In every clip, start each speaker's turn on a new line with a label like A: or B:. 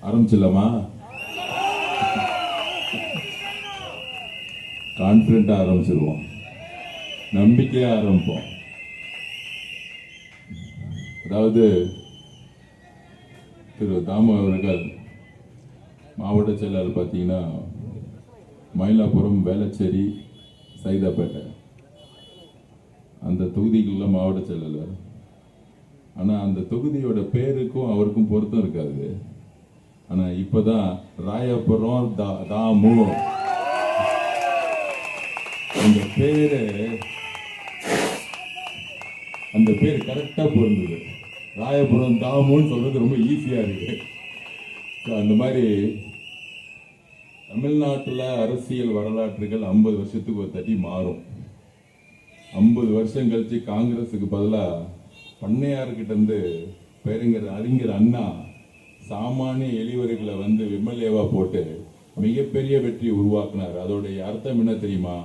A: ஆரம்பிச்சிடலாமா? கான்பிடண்டா ஆரம்பிச்சிருவோம், நம்பிக்கையா ஆரம்பிப்போம். அதாவது திரு தாமு அவர்கள் மாவட்ட செயலாளர் பார்த்தீங்கன்னா மயிலாப்புரம், வேளச்சேரி, சைதாப்பேட்டை அந்த தொகுதிகளில் மாவட்ட செயலாளர். ஆனால் அந்த தொகுதியோட பேருக்கும் அவருக்கும் பொருத்தம் இருக்காது. ஆனால் இப்போதான் ராயபுரம் தாமு அந்த பேர் கரெக்டா பொருந்தது. ராயபுரம் தாமுன்னு சொல்றது ரொம்ப ஈஸியா இருக்கு. அந்த மாதிரி தமிழ்நாட்டில் அரசியல் வரலாற்றுகள் 50 வருஷத்துக்கு ஒரு தட்டி மாறும். 50 வருஷம் கழிச்சு காங்கிரஸுக்கு பதிலாக பண்ணையார்கிட்ட இருந்து அறிஞர் அண்ணா சாமானிய எளிவர்களை எம்எல்ஏவா போட்டு மிகப்பெரிய வெற்றி உருவாக்குனார். அதோடைய அர்த்தம் என்ன தெரியுமா?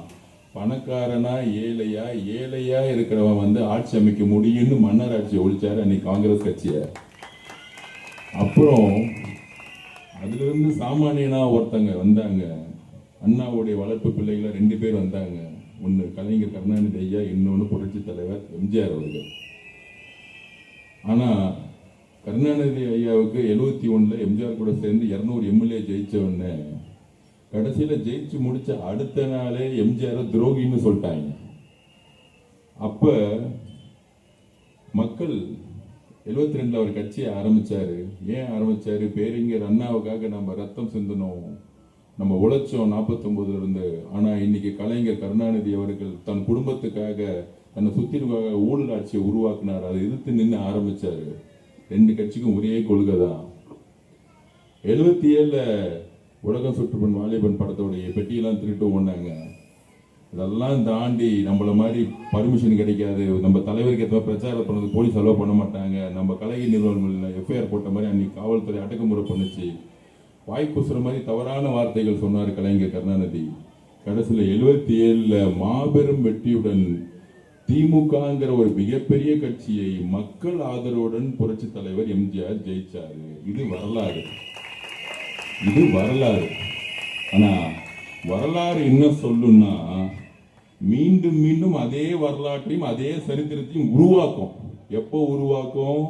A: பணக்காரனா ஏழையா, ஏழையா இருக்கிறவன் ஆட்சி அமைக்க முடியும்னு மன்னர் ஆட்சியை ஒழிச்சாரு அன்னைக்கு காங்கிரஸ் கட்சியை. அப்புறம் அதுல இருந்து சாமானியனா ஒருத்தங்க வந்தாங்க. அண்ணாவுடைய வளர்ப்பு பிள்ளைகளை 2 பேர் வந்தாங்க. ஒன்னு கலைஞர் கருணாநிதி ஐயா, இன்னொன்னு புரட்சி தலைவர் எம்ஜிஆர் அவர்கள். ஆனா கருணாநிதி ஐயாவுக்கு 71 எம்ஜிஆர் கூட சேர்ந்து 200 எம்எல்ஏ ஜெயிச்சவன்னு கடைசியில ஜெயிச்சு முடிச்ச அடுத்த நாளே எம்ஜிஆர் துரோகின்னு சொல்லிட்டாங்க. அப்ப மக்கள் 72 அவர் கட்சியை ஆரம்பிச்சாரு. ஏன் ஆரம்பிச்சாரு? பேரறிஞர் அண்ணாவுக்காக நம்ம ரத்தம் சிந்தனோம், நம்ம உழைச்சோம் 49 இருந்து. ஆனா இன்னைக்கு கலைஞர் கருணாநிதி அவர்கள் தன் குடும்பத்துக்காக, தன்னை சுத்திற்காக ஊழல் ஆட்சியை உருவாக்குனார். அதை எதிர்த்து நின்று ஆரம்பிச்சாரு. 2 கட்சிக்கும் ஒரே கொள்கை தான். 77 உலகம் சுற்றுப்பன் வாலிபன் படத்தோடைய பெட்டியெல்லாம் திருட்டு ஓடினாங்க. இதெல்லாம் தாண்டி நம்மள மாதிரி பர்மிஷன் கிடைக்காது, நம்ம தலைவருக்கு ஏற்ற பிரச்சாரம் பண்ணது போலீஸ் அலோவ் பண்ண மாட்டாங்க, நம்ம கலைஞர் நிறுவனங்கள் எஃப்ஐஆர் போட்ட மாதிரி அன்னைக்கு காவல்துறை அடக்குமுறை பண்ணுச்சு, வாய்ப்புசுற மாதிரி தவறான வார்த்தைகள் சொன்னார் கலைஞர் கருணாநிதி. கடைசியில் 77 மாபெரும் வெற்றியுடன் திமுகங்கிற ஒரு மிகப்பெரிய கட்சியை மக்கள் ஆதரவுடன் புரட்சி தலைவர் எம்ஜிஆர் ஜெயிச்சாரு. இது வரலாறு, இது வரலாறு. ஆனா வரலாறு என்ன சொல்லுன்னா, மீண்டும் மீண்டும் அதே வரலாற்றையும் அதே சரித்திரத்தையும் உருவாக்கும். எப்போ உருவாக்கும்?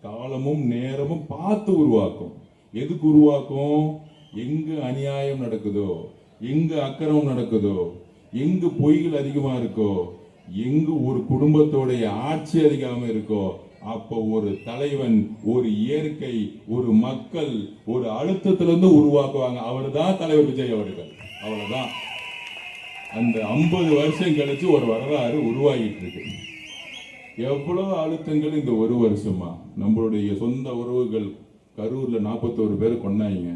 A: காலமும் நேரமும் பார்த்து உருவாக்கும். எதுக்கு உருவாக்கும்? எங்கு அநியாயம் நடக்குதோ, எங்கு அக்கிரமம் நடக்குதோ, எங்கு பொய்கள் அதிகமா இருக்கோ, எங்கு ஒரு குடும்பத்தோடைய ஆட்சி அதிகமா இருக்கோ, அப்போ ஒரு தலைவன், ஒரு இயற்கை, ஒரு மக்கள் ஒரு அழுத்தத்திலிருந்து உருவாக்குவாங்க. அவர் தான் தலைவர் விஜய் அவர்கள். அவ்வளவுதான். அந்த 50 வருஷம் கழிச்சு ஒரு வரலாறு உருவாகிட்டு இருக்கு. எவ்வளவு அழுத்தங்கள் இந்த ஒரு வருஷமா. நம்மளுடைய சொந்த உறவுகள் கரூர்ல 41 பேர் கொண்டாங்க.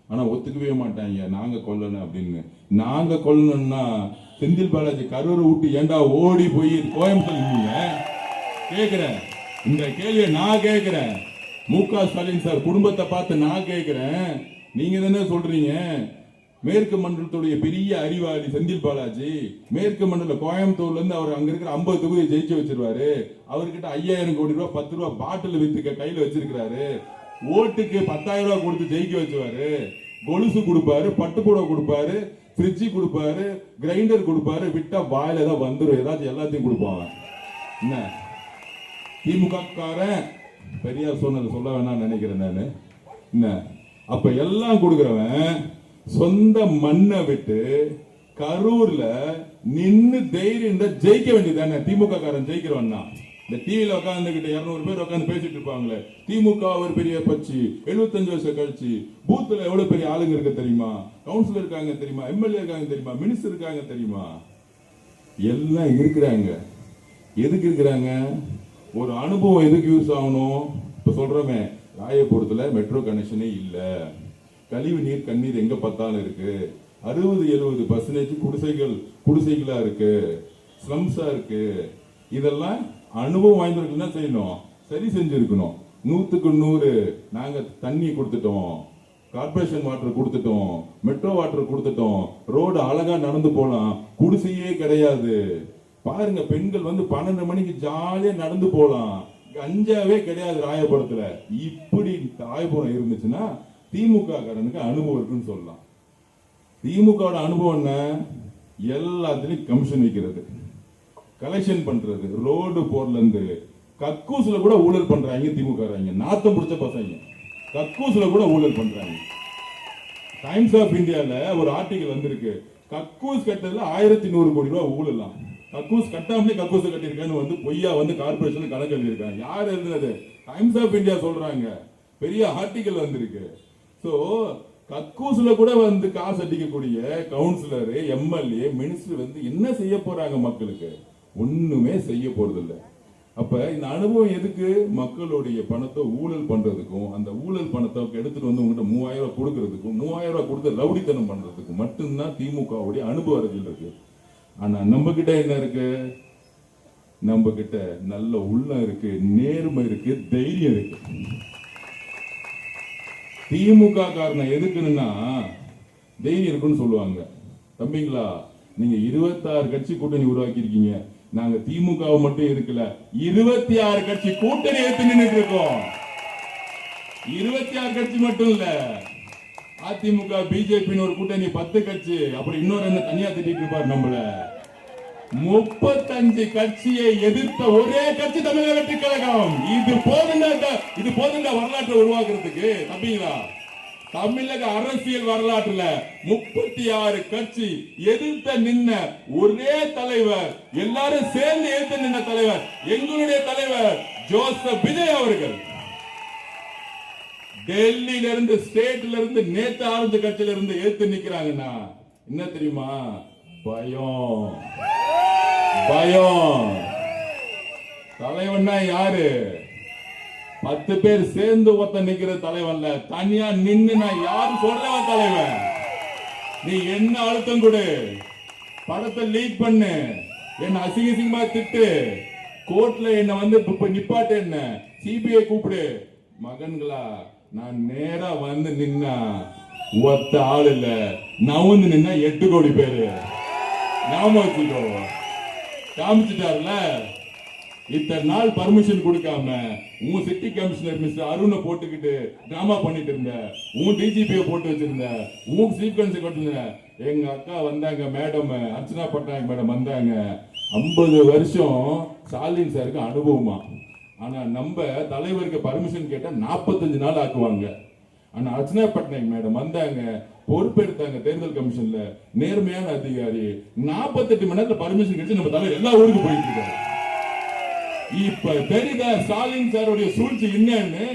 A: ஆனா ஒத்துக்கவே மாட்டாங்க நாங்க கொல்லணும் அப்படின்னு. நாங்க கொல்லணும்னா செந்தில் பாலாஜி கரூரை விட்டு ஏண்டா ஓடி போய் கோயம்புத்தூர் கேக்குறேன். இந்த கேள்வியை நான் கேட்கிறேன். மு.க. ஸ்டாலின் சார் குடும்பத்தை பார்த்து நான் கேட்கிறேன். நீங்க தானே சொல்றீங்க மேற்கு மண்டலத்துடைய பெரிய அறிவாளி செந்தில் பாலாஜி மேற்கு மண்டல கோயம்புத்தூர்ல இருந்து அவர் அங்க இருக்கிற 50 தொகுதியை ஜெயிச்சு வச்சிருவாரு. அவர்கிட்ட 5000 கோடி ரூபாய் 10 ரூபாய் பாட்டில் வித்து கையில வச்சிருக்கிறாரு. ஓட்டுக்கு 10,000 ரூபாய் கொடுத்து ஜெயிக்க வச்சுவாரு. கொலுசு கொடுப்பாரு, பட்டுப்புடவை கொடுப்பாரு, ஃப்ரிட்ஜ் கொடுப்பாரு, கிரைண்டர் கொடுப்பாரு. விட்டா வாயில தான் வந்துடும், ஏதாச்சும் எல்லாத்தையும் கொடுப்பாங்க. என்ன திமுக காரன் பெரியார் சொன்னது சொல்ல வேணாம் நினைக்கிறேன் நானு. என்ன அப்ப எல்லாம் கொடுக்கிறவன் சொந்த மண்ணை விட்டு கரூர்ல நின்னு தைரியம் ஜெயிக்க வேண்டியதானே? திமுக காரன் ஜெயிக்கிறவன்னா இந்த டிவியில உட்காந்துக்கிட்டு 200 பேர் உட்காந்து பேசிட்டு இருப்பாங்களே, திமுக ஒரு பெரிய கட்சி, 75 வருஷம் கழிச்சு பூத்துல எவ்வளவு பெரிய ஆளுங்க இருக்கு தெரியுமா, கவுன்சிலர் இருக்காங்க தெரியுமா, எம்எல்ஏ இருக்காங்க தெரியுமா, மினிஸ்டர் இருக்காங்க தெரியுமா, எல்லாம் இருக்கிறாங்க. எதுக்கு இருக்கிறாங்க? ஒரு அனுபவம் எதுக்கு யூஸ் ஆகணும்? இப்ப சொல்றோமே, ராயபுரத்துல மெட்ரோ கனெக்ஷனே இல்ல, கழிவு நீர் கண்ணீர் எங்க பார்த்தாலும் இருக்கு, 60-70% குடிசைகளா இருக்கு, ஸ்லம்ஸா இருக்கு. இதெல்லாம் அனுபவம் வாய்ந்தவர்கள் என்ன செய்யணும்? சரி செஞ்சிருக்கணும். 100க்கு 100 நாங்க தண்ணி கொடுத்துட்டோம், கார்பரேஷன் வாட்டர் கொடுத்துட்டோம், மெட்ரோ வாட்டர் கொடுத்துட்டோம், ரோடு அழகா நடந்து போலாம், குடிசையே கிடையாது. பாருங்க, பெண்கள் 12 மணிக்கு ஜாலியா நடந்து போலாம், கஞ்சாவே கிடையாது ராயபுரத்துல. இப்படி ராயபுரம் இருந்துச்சுன்னா திமுக காரனுக்கு அனுபவம் இருக்குன்னு சொல்லலாம். திமுக அனுபவம் என்ன? எல்லாத்துலயும் கமிஷன் வைக்கிறது, கலெக்ஷன் பண்றது, ரோடு போர்ல இருந்து கக்கூஸ்ல கூட ஊழல் பண்றாங்க திமுக. நாத்தம் பிடிச்ச பசங்க கக்கூஸ்ல கூட ஊழல் பண்றாங்க. டைம்ஸ் ஆஃப் இந்தியால ஒரு ஆர்டிகல் வந்திருக்கு, கக்கூஸ் கட்டதுல 1100 கோடி ரூபாய் ஊழலாம். கக்கூஸ் கட்டாமலே கக்கூஸ் கட்டிருக்கேன்னு வந்து பொய்யா வந்து கார்பரேஷன் கணக்கு எழுதியிருக்காங்க. யார் எழுதுனது? டைம்ஸ் ஆஃப் இந்தியா சொல்றாங்க. பெரிய ஆர்டிகல் வந்திருக்கு. சோ கக்கூஸ்ல கூட வந்து காசு அடிக்கக்கூடிய கவுன்சிலர், எம்எல்ஏ, மினிஸ்டர் வந்து என்ன செய்ய போறாங்க மக்களுக்கு? ஒண்ணுமே செய்ய போறது இல்ல. அப்ப இந்த அனுபவம் எதுக்கு? மக்களுடைய பணத்தை ஊழல் பண்றதுக்கும், அந்த ஊழல் பணத்தை எடுத்துட்டு வந்து உங்ககிட்ட 3000 ரூபாய் கொடுக்கறதுக்கும், 3000 ரூபாய் கொடுத்து ரவுடித்தனம் பண்றதுக்கும் மட்டும்தான் திமுகவுடைய அனுபவ அரசியல் இருக்கு. ஆனா நம்ம கிட்ட என்ன இருக்கு? நம்ம கிட்ட நல்ல உள்ளம் இருக்கு, நேர்மை இருக்கு, தைரியம் இருக்கு. திமுக காரணம் எதுக்குன்னா தைரியம் இருக்குன்னு சொல்லுவாங்க. தம்பிங்களா, நீங்க 26 கட்சி கூட்டணி உருவாக்கி இருக்கீங்க. நாங்க திமுக மட்டும் இருக்கல, 26 கட்சி கூட்டணி எடுத்து நின்றுட்டு இருக்கோம். 26 கட்சி மட்டும் இல்ல, அதிமுக, பிஜேபி ஒரு கூட்டணி 10 கட்சி, அப்புறம் இன்னொரு என்ன தனியா திட்டிட்டு இருப்பார் நம்மள. 35 கட்சியை எதிர்த்த ஒரே கட்சி தமிழக வெற்றி கழகம். இது போதுங்க வரலாற்றை உருவாக்குறதுக்கு. தம்பிங்களா, தமிழக அரசியல் வரலாற்றுல 36 கட்சி எதிர்த்த நின்ன ஒரே தலைவர், எல்லாரும் சேர்ந்து எதிர்த்து நின்ன தலைவர் எங்களுடைய தலைவர் ஜோசப் விஜய் அவர்கள். டெல்லியில இருந்து, ஸ்டேட்ல இருந்து, நேத்து ஆரஞ்சு கட்சியில இருந்து எதிர்த்து நிக்கிறாங்கன்னா என்ன தெரியுமா? பயம். தலைவன்னா யாரு? 10 பேர் சேர்ந்து ஒருத்த நிக்கிற தலைவன்ல, தனியா நின்னு நான் யாரு சொல்றவன் தலைவன். நீ என்ன அழுத்தம் கொடு, படத்தை லீக் பண்ணு, என்ன அசிங்கமா திட்டு, கோர்ட்ல என்ன வந்து நிப்பாட்டு, என்ன சிபிஐ கூப்பிடு, மகன்களா நான் நேரா வந்து நின்னா ஒத்த ஆள் இல்ல, நவுந்து நின்னா 8 கோடி பேரு. ஞாபகம் வச்சுக்கோ. காமிச்சிட்டார்ல, இத்தனை நாள் பர்மிஷன் கொடுக்காம உன் சிட்டி கமிஷனர் மிஸ்டர் அருணை போட்டுக்கிட்டு டிராமா பண்ணிட்டு இருந்த, உன் டிஜிபியை போட்டு வச்சிருந்த, உன் சீக்வன்ஸ் கொட்டிருந்த. எங்க அக்கா வந்தாங்க மேடம், அர்ச்சனா பட்நாயக் மேடம் வந்தாங்க. 50 வருஷம் ஸ்டாலின் சாருக்கு அனுபவமா. ஆனா நம்ம தலைவருக்கு பர்மிஷன் கேட்டா 45 நாள் ஆக்குவாங்க. ஆனா அர்ச்சனா பட்நாயக் மேடம் வந்தாங்க, பொறுப்பெடுத்தாங்க தேர்தல் கமிஷன்ல, நேர்மையான அதிகாரி. 48 மணி நேரத்துல பர்மிஷன் கிடைச்சு நம்ம தலைவர் எல்லா ஊருக்கு போயிட்டு இருக்காரு. இப்ப தெரியுதா ஸ்டாலின் சாருடைய சூழ்ச்சி என்னன்னு?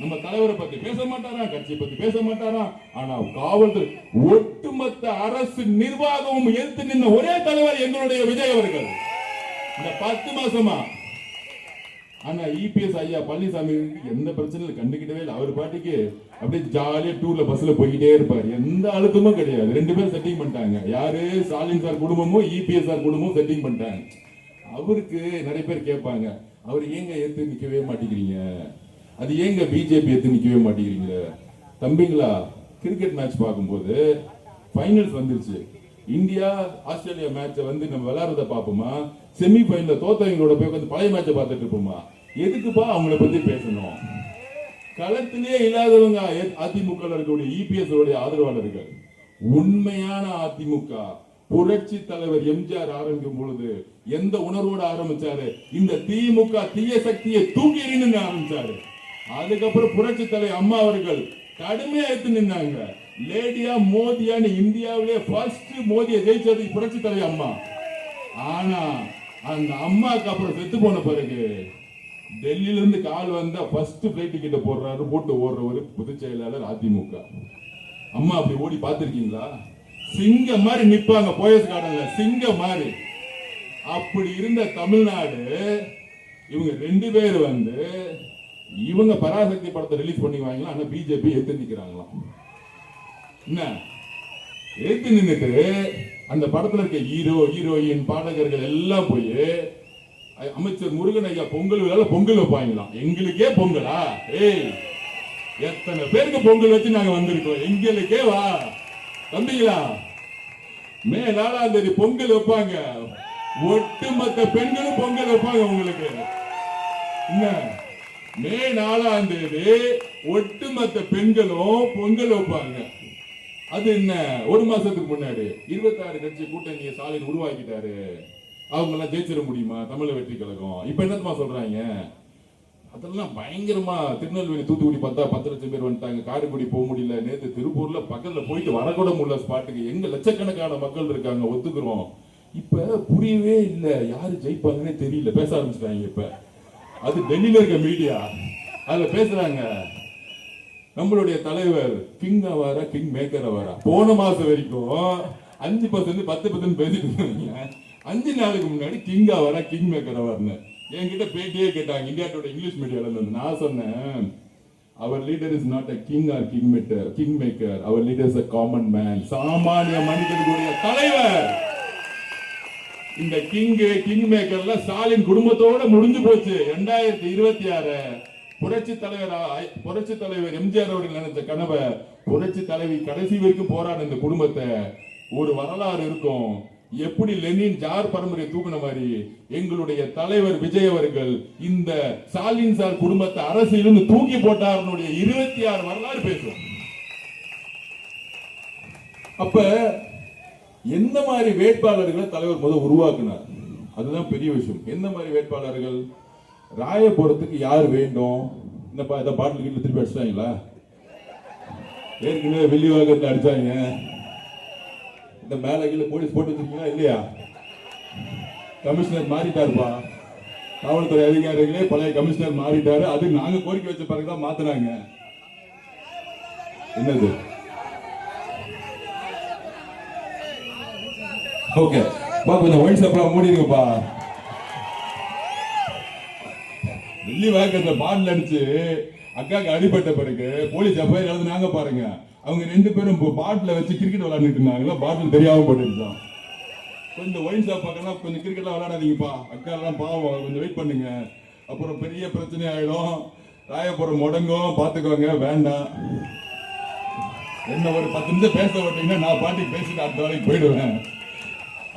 A: நம்ம தலைவரை பத்தி பேச மாட்டாரா, கட்சி பத்தி பேச மாட்டாரா, ஆனா காவல்துறை ஒட்டுமொத்த அரசு நிர்வாகமும் எடுத்து நின்ன ஒரே தலைவர் எங்களுடைய விஜய் அவர்கள் இந்த 10 மாசமா. ஆனா இபிஎஸ் ஐயா பழனிசாமி எந்த பிரச்சனையும் கண்டுகிட்டவே இல்லை. அவர் பாட்டிக்கு அப்படியே ஜாலியா டூர்ல பஸ்ல போய்கிட்டே இருப்பாரு, எந்த அழுத்தமும் கிடையாது. 2 பேரும் செட்டிங் பண்ணிட்டாங்க. யாரு? ஸ்டாலின் சார் குடும்பமும் இபிஎஸ் சார் குடும்பமும் செட்டிங் பண்ணிட்டாங்க. அவருக்கு நிறைய பேர் கேட்பாங்க, அவர் ஏங்க ஏத்து நிக்கவே மாட்டேங்கிறீங்க, அது ஏங்க பிஜேபி ஏத்து நிக்கவே மாட்டேங்கிறீங்க. தம்பிங்களா, கிரிக்கெட் மேட்ச் பார்க்கும்போது ஃபைனல்ஸ் வந்துருச்சு. இந்தியா ஆஸ்திரேலியா மேட்சை வந்து நம்ம விளையாடுறத பார்ப்போமா? செமி ஃபைனல்ல தோத்தவங்களோட போய் உட்காந்து பழைய மேட்சை பார்த்துட்டு இருப்போமா? எதுக்குப்பா அவங்கள பத்தி பேசணும்? களத்திலே இல்லாதவங்க அதிமுக இருக்கக்கூடிய இபிஎஸ் உடைய ஆதரவாளர்கள். உண்மையான அதிமுக புரட்சி தலைவர் எம்ஜிஆர் ஆரம்பிக்கும் பொழுது எந்த உணர்வோடு ஆரம்பிச்சாரு? இந்த திமுக தீய சக்தியை தூக்கி எறிந்து ஆரம்பிச்சாரு. அதுக்கப்புறம் புரட்சி தலைவர் அம்மா அவர்கள் கடுமையா எடுத்து நின்னாங்க. லேடியா மோதியான்னு இந்தியாவிலே ஃபர்ஸ்ட் மோதியை ஜெயிச்சது புரட்சி தலைவர் அம்மா. ஆனா அந்த அம்மாக்கு அப்புறம் செத்து போன பிறகு டெல்லியில இருந்து கால் வந்தா ஃபர்ஸ்ட் பிளைட் டிக்கெட் போடுறாரு, போட்டு ஓடுற ஒரு பொதுச் செயலாளர் அதிமுக. அம்மா அப்படி ஓடி பார்த்திருக்கீங்களா? சிங்கம் மாதிரி நிப்பாங்க போயஸ் கார்டன்ல, சிங்கம் மாதிரி. அப்படி இருந்த தமிழ்நாடு இவங்க 2 பேர் வந்து இவங்க பராசக்தி படத்தை ரிலீஸ் பண்ணி வாங்கலாம். ஆனா பிஜேபி எதிர்த்து நிக்கிறாங்களாம். என்ன எதிர்த்து நின்னுட்டு அந்த படத்துல இருக்க ஹீரோ ஹீரோயின் பாடகர்கள் எல்லாம் போய் அமைச்சர் முருகன் ஐயா பொங்கல் விழால பொங்கல் வைப்பாங்களாம். எங்களுக்கே பொங்கலா? ஏய், எத்தனை பேருக்கு பொங்கல் வச்சு நாங்க வந்திருக்கோம், எங்களுக்கே வா. தம்பிங்களா, மே 4ஆம் தேதி பொங்கல் வைப்பாங்க. ஒட்டுமொத்த பெண்களும் பொங்கல் வைப்பாங்க உங்களுக்கு. என்ன மே 4ஆம் தேதி ஒட்டுமொத்த பெண்களும் பொங்கல் வைப்பாங்க. அது என்ன, ஒரு மாசத்துக்கு முன்னாடி 26 கட்சி கூட்டணியை ஸ்டாலின் உருவாக்கிட்டாரு. அவங்க எல்லாம் ஜெயிச்சிட முடியுமா தமிழக வெற்றி கழகம்? இப்ப என்னமா சொல்றாங்க? அதெல்லாம் பயங்கரமா திருநெல்வேலி தூத்துக்குடி பார்த்தா 10 லட்சம் பேர் வந்துட்டாங்க, காரைக்குடி போக முடியல, நேற்று திருப்பூர்ல பக்கத்துல போயிட்டு வரக்கூட முடியல ஸ்பாட்டுக்கு, எங்க லட்சக்கணக்கான மக்கள் இருக்காங்க, ஒத்துக்கிறோம். இப்ப புரியவே இல்லை, யாரு ஜெயிப்பாங்கன்னே தெரியல, பேச ஆரம்பிச்சிட்டாங்க. இப்ப அது டெல்லியில இருக்க மீடியா அதுல பேசுறாங்க, நம்மளுடைய தலைவர் கிங் ஆவாரா கிங் மேக்கர் ஆவாரா? போன மாசம் வரைக்கும் 5% 10% பேசிட்டு இருந்தாங்க. 5 நாளுக்கு முன்னாடி கிங் ஆவாரா கிங் மேக்கர் ஆவார்னு என்கிட்ட பேட்டியே கேட்டாங்க இந்தியா டுடே இங்கிலீஷ் மீடியால இருந்து. நான் சொன்னேன், அவர் leader is not a king or king maker, our leader is a common man, சாமானிய மனிதனுடைய தலைவர். இந்த கிங் மேக்கர்ல ஸ்டாலின் குடும்பத்தோட முடிஞ்சு போச்சு. 2026 புரட்சி தலைவர் எம்ஜிஆர் அவர்கள் நினைச்ச கனவை, புரட்சி தலைவி கடைசி வரைக்கும் போராட இந்த குடும்பத்தை ஒரு வரலாறு இருக்கும். எப்படி லெனின் ஜார் பரம்பரை தூக்குன மாதிரி எங்களுடைய தலைவர் விஜய் அவர்கள் இந்த ஸ்டாலின் சார் குடும்பத்தை அரசியல் தூக்கி போட்டார். 26 வரலாறு பேசும். அப்ப எந்த மாதிரி வேட்பாளர்களை தலைவர் முதல் உருவாக்குனார், அதுதான் பெரிய விஷயம். எந்த மாதிரி வேட்பாளர்கள்? ராயபுரத்துக்கு யார் வேண்டும்? இந்த பாட்டில் கீழே திருப்பி அடிச்சிட்டாங்களா? ஏற்கனவே வெள்ளிவாகத்தில் அடிச்சாங்க. இந்த மேல கீழே போலீஸ் போட்டு வச்சிருக்கீங்களா இல்லையா? கமிஷனர் மாறிட்டாருப்பா, காவல்துறை அதிகாரிகளே பழைய கமிஷனர் மாறிட்டாரு. அது நாங்க கோரிக்கை வச்ச பிறகுதான் மாத்தினாங்க. என்னது? ஓகே பா, கொஞ்சம் ஒயின் ஷாப்லாம் மூடிடுங்கப்பா. வெள்ளி வாக்கத்துல பாட்டில் அடிச்சு அக்காக்கு அடிபட்ட பிறகு போலீஸ் எஃப்ஐஆர் எழுதுனாங்க பாருங்க. அவங்க 2 பேரும் பாட்டில வச்சு கிரிக்கெட் விளையாண்டுட்டு இருந்தாங்களா, பாட்டில் தெரியாம போட்டுருந்தான். கொஞ்சம் ஒயின் ஷாப் பார்க்கலாம், கொஞ்சம் கிரிக்கெட்லாம் விளையாடாதீங்கப்பா, அக்கா எல்லாம் பாவம், கொஞ்சம் வெயிட் பண்ணுங்க, அப்புறம் பெரிய பிரச்சனை ஆயிடும், ராயபுரம் முடங்கும், பாத்துக்கோங்க, வேண்டாம். என்ன ஒரு 10 நிமிஷம் பேச விட்டீங்கன்னா நான் பாட்டிக்கு பேசிட்டு அடுத்த வேலைக்கு போயிடுவேன்.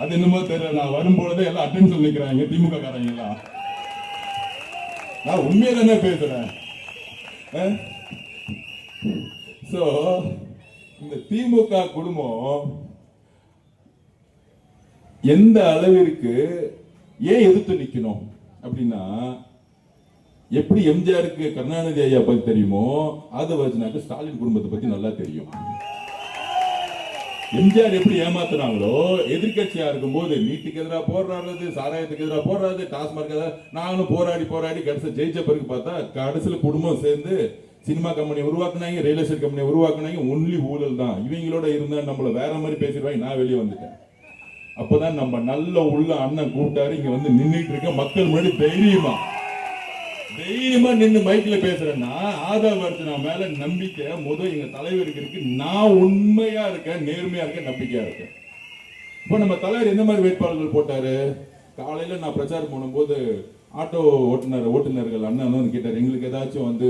A: அது என்னமோ தெரியல, நான் வரும்பொழுதே எல்லாம் அட்டென்ஷன் நிற்கிறாங்க திமுக காரங்க எல்லாம். நான் உண்மையை தானே பேசுறேன். சோ இந்த திமுக குடும்பம் எந்த அளவிற்கு ஏன் எதிர்த்து நிக்கணும் அப்படின்னா, எப்படி எம்ஜிஆருக்கு கருணாநிதி ஐயா பத்தி தெரியுமோ அதை வச்சுனாக்க ஸ்டாலின் குடும்பத்தை பத்தி நல்லா தெரியும். எம்ஜிஆர் எப்படி ஏமாத்துறாங்களோ, எதிர்கட்சியா இருக்கும் போது நீட்டுக்கு எதிராக போராடுறது, சாராயத்துக்கு எதிராக போராடுறது, டாஸ்மார்க் எதிராக நாங்களும் போராடி கடைசி ஜெயிச்ச பிறகு பார்த்தா கடைசியில குடும்பம் சேர்ந்து சினிமா கம்பெனி உருவாக்குனாங்க, ரியல் எஸ்டேட் கம்பெனி உருவாக்குனாங்க. ஒன்லி ஊழல் தான். இவங்களோட இருந்தா நம்மள வேற மாதிரி பேசிடுவாங்க. நான் வெளியே வந்துட்டேன். அப்பதான் நம்ம நல்ல உள்ள அண்ணன் கூப்பிட்டாரு, இங்க வந்து நின்றுட்டு இருக்க மக்கள் முன்னாடி தைரியமா நின்று மைக்ல பேசுறேன்னா ஆதார் அர்ச்சனா மேல நம்பிக்கை எங்க தலைவருக்கு இருக்கு. நான் உண்மையா இருக்கேன், நேர்மையா இருக்கேன், நம்பிக்கையா இருக்கேன். இப்ப நம்ம தலைவர் எந்த மாதிரி வேட்பாளர்கள் போட்டாரு? காலையில நான் பிரச்சாரம் பண்ணும்போது ஆட்டோ ஓட்டுநர்கள் அண்ணன் வந்து கேட்டார், எங்களுக்கு ஏதாச்சும் வந்து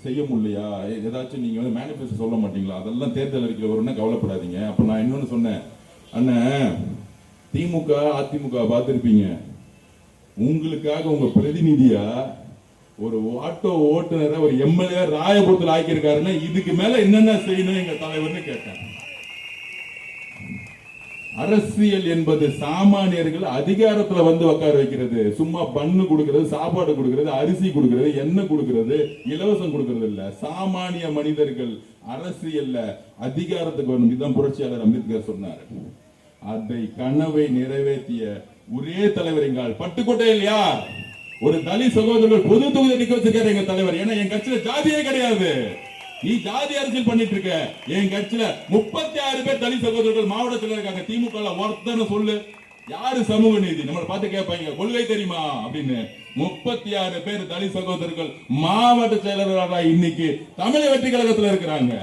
A: செய்ய முடியலையா, ஏதாச்சும் நீங்க வந்து மேனிஃபெஸ்டோ சொல்ல மாட்டீங்களா, அதெல்லாம் தேர்தல் அறிக்கையில் வரும்னா கவலைப்படாதீங்க. அப்ப நான் இன்னொன்னு சொன்னேன், அண்ணன் திமுக அதிமுக பார்த்திருப்பீங்க, உங்களுக்காக உங்க பிரதிநிதியா ஒரு ஆட்டோ ஓட்டுநரை ஒரு எம்எல்ஏ ராயபுரத்தில் ஆக்கியிருக்காருன்னா இதுக்கு மேல என்னென்ன செய்யணும் எங்க தலைவர்னு கேட்டேன். அரசியல் என்பது சாமானியர்கள் அதிகாரத்துல வந்து உட்கார வைக்கிறது, சும்மா பண்ணு கொடுக்கிறது, சாப்பாடு கொடுக்கிறது, அரிசி கொடுக்கிறது, எண்ணெய் கொடுக்கிறது, இலவசம் கொடுக்கிறது இல்ல. சாமானிய மனிதர்கள் அரசியல்ல அதிகாரத்துக்கு வரணும். இதுதான் புரட்சியாளர் அம்பேத்கர் சொன்னார். அதை கனவை நிறைவேற்றிய ஒரே தலைவர் எங்கால் பட்டுக்கோட்டையில் யார்? ஒரு தலித் சகோதரர்கள் பொது தொகுதி நிக்க வச்சிருக்காரு எங்க தலைவர். ஏன்னா என் கட்சியில ஜாதியே கிடையாது. நீ ஜாதி அரசியல் பண்ணிட்டு இருக்க. என் கட்சியில 36 பேர் தலித் சகோதரர்கள் மாவட்டத்தில் இருக்காங்க. திமுக ஒருத்தன சொல்லு, யாரு சமூக நீதி நம்மளை பார்த்து கேட்பாங்க, கொள்கை தெரியுமா அப்படின்னு. 36 பேர் தலித் சகோதரர்கள் மாவட்ட செயலர்களாக இன்னைக்கு தமிழக வெற்றி கழகத்தில் இருக்கிறாங்க.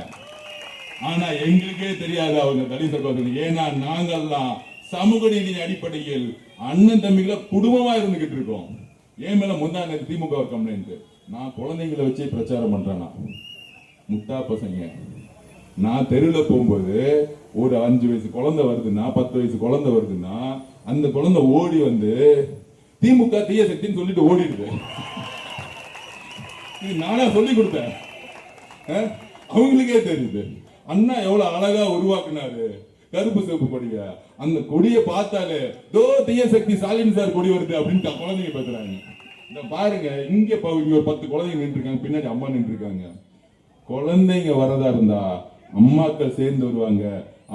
A: ஆனா எங்களுக்கே தெரியாது அவங்க தலித் சகோதரர்கள். ஏன்னா நாங்கெல்லாம் சமூக நீதியின் அடிப்படையில் அண்ணன் தம்பிகளை குடும்பமா இருந்துகிட்டு இருக்கோம். ஏன் மேல முந்தான திமுக கம்ப்ளைண்ட், நான் குழந்தைங்களை வச்சு பிரச்சாரம் பண்றேன்னா முட்டா பசங்க. நான் தெருவில் போகும்போது ஒரு 5 வயசு குழந்தை வருதுன்னா, 10 வயசு குழந்தை வருதுன்னா, அந்த குழந்தை ஓடி வந்து திமுக தீய சக்தின்னு சொல்லிட்டு ஓடிடுது. இது நானா சொல்லி கொடுத்தேன். அவங்களுக்கே தெரியுது அண்ணா எவ்வளவு அழகா உருவாக்குனாரு கருப்பு சிவப்பு கொடிய. அந்த கொடியை பார்த்தாலே தோ தீய சக்தி ஸ்டாலின் சார் கொடி வருது அப்படின்னு குழந்தைங்க பேசுறாங்க. இந்த பாருங்க இங்க ஒரு 10 குழந்தைங்க நின்று இருக்காங்க, பின்னாடி அம்மா நின்று இருக்காங்க. குழந்தைங்க வரதா இருந்தா அம்மாக்கள் சேர்ந்து வருவாங்க.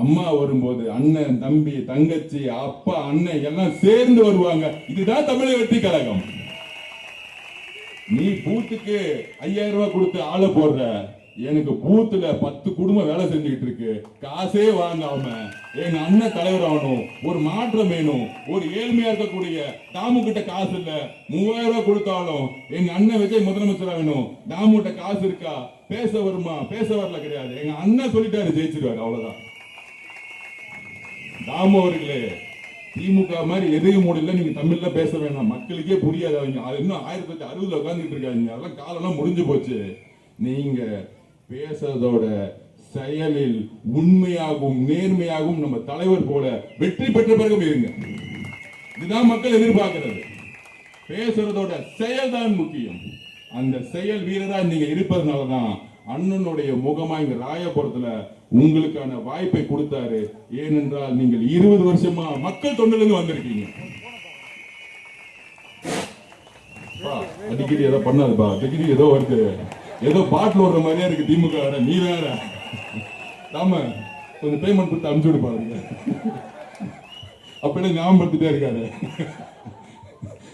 A: அம்மா வரும்போது அண்ணன் தம்பி தங்கச்சி அப்பா அண்ணன் எல்லாம் சேர்ந்து வருவாங்க. இதுதான் தமிழக வெற்றி கழகம். நீ பூத்துக்கு 5000 ரூபாய் கொடுத்து ஆளை போடுற, எனக்கு பூத்துல 10 குடும்பம் வேலை செஞ்சுக்கிட்டு இருக்கு, காசே வாங்காம எங்க அண்ணன் தலைவர் ஆகணும், ஒரு மாற்றம் வேணும். ஒரு ஏழ்மையா இருக்கக்கூடிய தாமு கிட்ட காசு இல்ல, 3000 ரூபாய் கொடுத்தாலும் எங்க அண்ணன் விஜய் முதலமைச்சரா வேணும். தாமு கிட்ட காசு இருக்கா, பேச வருமா, பேச வரல கிடையாது. எங்க அண்ணன் சொல்லிட்டாரு ஜெயிச்சிருவாரு, அவ்வளவுதான். தாமு அவர்களே, திமுக மாதிரி எதையும் முடியல, நீங்க தமிழ்ல பேச வேணாம், மக்களுக்கே புரியாது. அவங்க இன்னும் 1960 உட்கார்ந்துட்டு இருக்காங்க, அதெல்லாம் காலெல்லாம் முடிஞ்சு போச்சு. நீங்க பேசுறதோட செயலில் உண்மையாகவும் நேர்மையாகவும் நம்ம தலைவர் போல வெற்றி பெற்ற பிறகு இருங்க. இதுதான் மக்கள் எதிர்பார்க்கிறது. பேசுறதோட செயல் தான் முக்கியம். அந்த செயல் வீரரா நீங்க இருப்பதனாலதான் அண்ணனுடைய முகமா இங்க ராயபுரத்துல உங்களுக்கான வாய்ப்பை கொடுத்தாரு. ஏனென்றால் நீங்கள் 20 வருஷமா மக்கள் தொண்டிலிருந்து வந்திருக்கீங்க. அடிக்கடி ஏதோ பண்ணாதுப்பா, அடிக்கடி ஏதோ வருது, ஏதோ பாட்டில் ஓடுற மாதிரியா இருக்கு திமுக. நீ வேற நாம கொஞ்சம் பேமெண்ட் கொடுத்து அனுப்பிச்சு விடுப்பாரு. அப்படியே ஞாபகப்படுத்திட்டே இருக்காரு.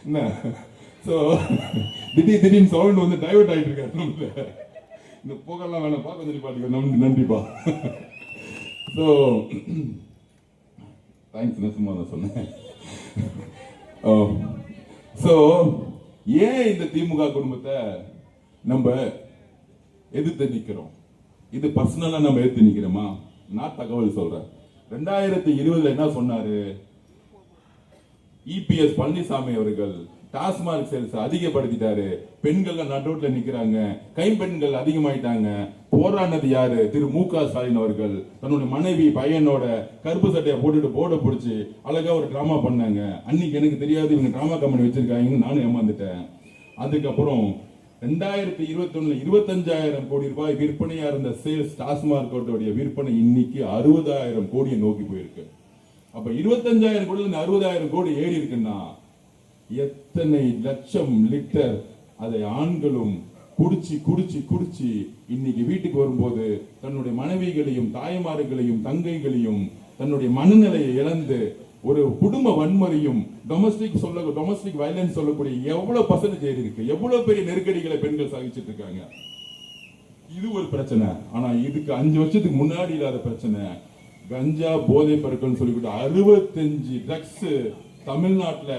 A: என்ன சோ திடீர்னு சவுண்ட் வந்து டைவர்ட் ஆயிட்டு இருக்காரு. இந்த புகழெல்லாம் வேணாப்பா, கொஞ்சம் பாட்டுக்க. நன்றிப்பா. ஸோ தேங்க்ஸ், சும்மா தான் சொன்னேன். ஸோ ஏன் இந்த திமுக குடும்பத்தை நம்ம எதிர்த்து நிக்கிறோம்? இது பர்சனலா நம்ம எதிர்த்து நிக்கிறோமா? நான் தகவல் சொல்றேன். 2020 என்ன சொன்னாரு இபிஎஸ் பழனிசாமி அவர்கள்? டாஸ்மாக் சேல்ஸ் அதிகப்படுத்திட்டாரு, பெண்கள் நடுரோட்ல நிக்கிறாங்க, கைம்பெண்கள் அதிகமாயிட்டாங்க. போராடினது யாரு? திரு மு.க. ஸ்டாலின் அவர்கள் தன்னுடைய மனைவி பையனோட கருப்பு சட்டையை போட்டுட்டு போர்டை பிடிச்சி அழகா ஒரு டிராமா பண்ணாங்க. அன்னைக்கு எனக்கு தெரியாது இவங்க டிராமா கம்பெனி வச்சிருக்காங்க, நானும் ஏமாந்துட்டேன். அதுக்கப்புறம் 2021 25,000 கோடி ரூபாய் விற்பனையா இருந்த சேல்ஸ் டாஸ்மாக் விற்பனை இன்னைக்கு 60,000 கோடியை நோக்கி போயிருக்கு. அப்ப 25,000 கோடியில 60,000 கோடி ஏறி இருக்குன்னா எத்தனை லட்சம் லிட்டர் அதை ஆண்களும் குடிச்சு குடிச்சு குடிச்சு இன்னைக்கு வீட்டுக்கு வரும்போது தன்னுடைய மனைவிகளையும் தாய்மார்களையும் தங்கைகளையும் தன்னுடைய மனநிலையை இழந்து ஒரு குடும்ப வன்முறையும் டொமஸ்டிக் வயலன்ஸ் சொல்லக்கூடிய எவ்வளவு பர்சன்டேஜ் ஏறி இருக்கு, எவ்வளவு பெரிய நெருக்கடிகளை பெண்கள் சகிச்சிட்டு இருக்காங்க. இது ஒரு பிரச்சனை. ஆனா இதுக்கு 5 வருஷத்துக்கு முன்னாடி இல்லாத பிரச்சனை கஞ்சா போதை பொருட்கள் சொல்லிக்கிட்டு 65 ட்ரக்ஸ் தமிழ்நாட்டுல,